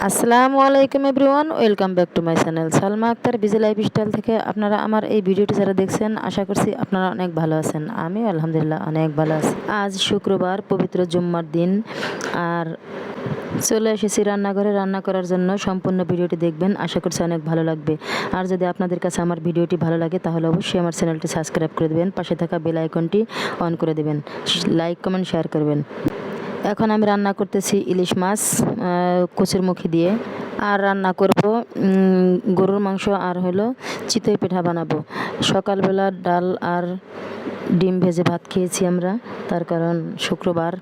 আসসালামু আলাইকুম everyone, welcome back to my channel Salma Akter busy lifestyle থেকে। আপনারা আমার এই ভিডিওটি যারা দেখছেন, আশা করছি আপনারা অনেক ভালো আছেন। আমি আলহামদুলিল্লাহ অনেক ভালো আছি। আজ শুক্রবার, পবিত্র জুম্মার দিন, আর চলে এসেছি রান্নাঘরে রান্না করার জন্য। সম্পূর্ণ ভিডিওটি দেখবেন, আশা করছি অনেক ভালো লাগবে। আর যদি আপনাদের কাছে আমার ভিডিওটি ভালো লাগে তাহলে অবশ্যই আমার চ্যানেলটি সাবস্ক্রাইব করে দেবেন, পাশে থাকা বেল আইকনটি অন করে দেবেন, লাইক কমেন্ট শেয়ার করবেন। এখন আমি রান্না করতেছি ইলিশ মাছ কচুর মুখি দিয়ে, আর রান্না করব গরুর মাংস, আর হলো চিতই পিঠা বানাবো। সকালবেলা ডাল আর ডিম ভেজে ভাত খেয়েছি আমরা, তার কারণ শুক্রবার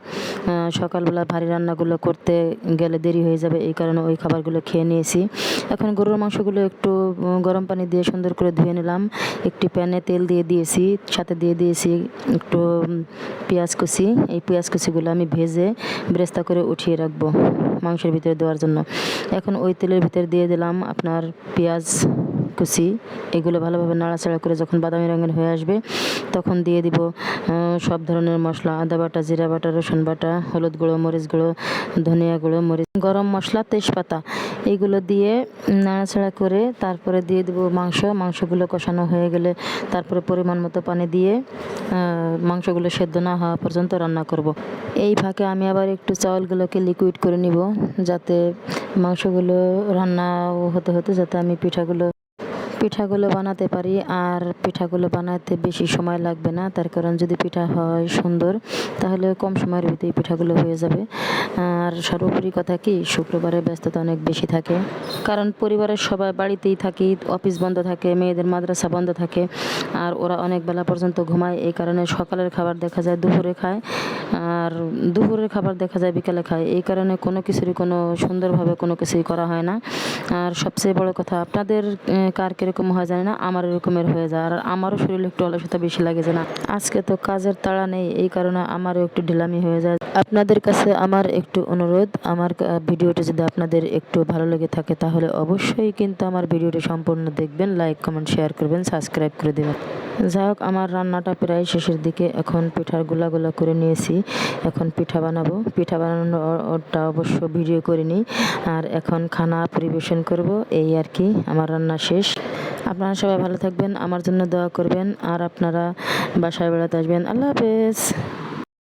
সকালবেলা ভারী রান্নাগুলো করতে গেলে দেরি হয়ে যাবে, এই কারণে ওই খাবারগুলো খেয়ে নিয়েছি। এখন গরুর মাংসগুলো একটু গরম পানি দিয়ে সুন্দর করে ধুয়ে নিলাম। একটি প্যানে তেল দিয়ে দিয়েছি, সাথে দিয়ে দিয়েছি একটু পেঁয়াজ কুচি। এই পেঁয়াজ কুচিগুলো আমি ভেজে বেরেস্তা করে উঠিয়ে রাখবো মাংসের ভিতরে দেওয়ার জন্য। এখন ওই তেলের ভিতরে দিয়ে দিলাম আপনার পেঁয়াজ কুচি। এগুলো ভালোভাবে নাড়াচাড়া করে যখন বাদামি রঙের হয়ে আসবে, তখন দিয়ে দিব সব ধরনের মশলা: আদা বাটা, জিরা বাটা, রসুন বাটা, হলুদ গুঁড়ো, মরিচ গুঁড়ো, ধনিয়া গুঁড়ো, গরম মশলা, তেজপাতা। এইগুলো দিয়ে নাড়াচাড়া করে তারপরে দিয়ে দেবো মাংসগুলো কষানো হয়ে গেলে তারপরে পরিমাণ মতো পানি দিয়ে মাংসগুলো সেদ্ধ না হওয়া পর্যন্ত রান্না করব। এই ফাঁকে আমি আবার একটু চাউলগুলোকে লিকুইড করে নিব, যাতে মাংসগুলো রান্না হতে হতে যাতে আমি পিঠাগুলো বানাতে পারি। আর পিঠাগুলো বানাতে বেশি সময় লাগবে না, তার কারণ যদি পিঠা হয় সুন্দর, তাহলে কম সময়ের ভিতরেই পিঠাগুলো হয়ে যাবে। আর সর্বোপরি কথা কি, শুক্রবারে ব্যস্ততা অনেক বেশি থাকে, কারণ পরিবারের সবাই বাড়িতেই থাকি, অফিস বন্ধ থাকে, মেয়েদের মাদ্রাসা বন্ধ থাকে, আর ওরা অনেক বেলা পর্যন্ত ঘুমায়। এই কারণে সকালের খাবার দেখা যায় দুপুরে খায়, আর দুপুরের খাবার দেখা যায় বিকালে খায়। এই কারণে কোনো সুন্দরভাবে কোনো কিছুই করা হয় না। আর সবচেয়ে বড় কথা, আপনাদের কার কীরকম হয় জানি না, আমার এরকমের হয়ে যায়। আর আমারও শরীরে একটু অলসতা বেশি লাগে, যে না আজকে তো কাজের তাড়া নেই, এই কারণে আমারও একটু ঢিলামি হয়ে যায়। আপনাদের কাছে আমার একটু অনুরোধ, আমার ভিডিওটি যদি আপনাদের একটু ভালো লেগে থাকে তাহলে অবশ্যই কিন্তু আমার ভিডিওটি সম্পূর্ণ দেখবেন, লাইক কমেন্ট শেয়ার করবেন, সাবস্ক্রাইব করে দেবেন। যাই হোক, আমার রান্নাটা প্রায় শেষের দিকে। এখন পিঠার গুলা করে নিয়েছি, এখন পিঠা বানাবো। পিঠা বানানোটা অবশ্য ভিডিও করিনি। আর এখন খানা পরিবেশন করব, এই আর কি। আমার রান্না শেষ। আপনারা সবাই ভালো থাকবেন, আমার জন্য দোয়া করবেন, আর আপনারা বাসায় বেড়াতে আসবেন। আল্লাহ হাফেজ।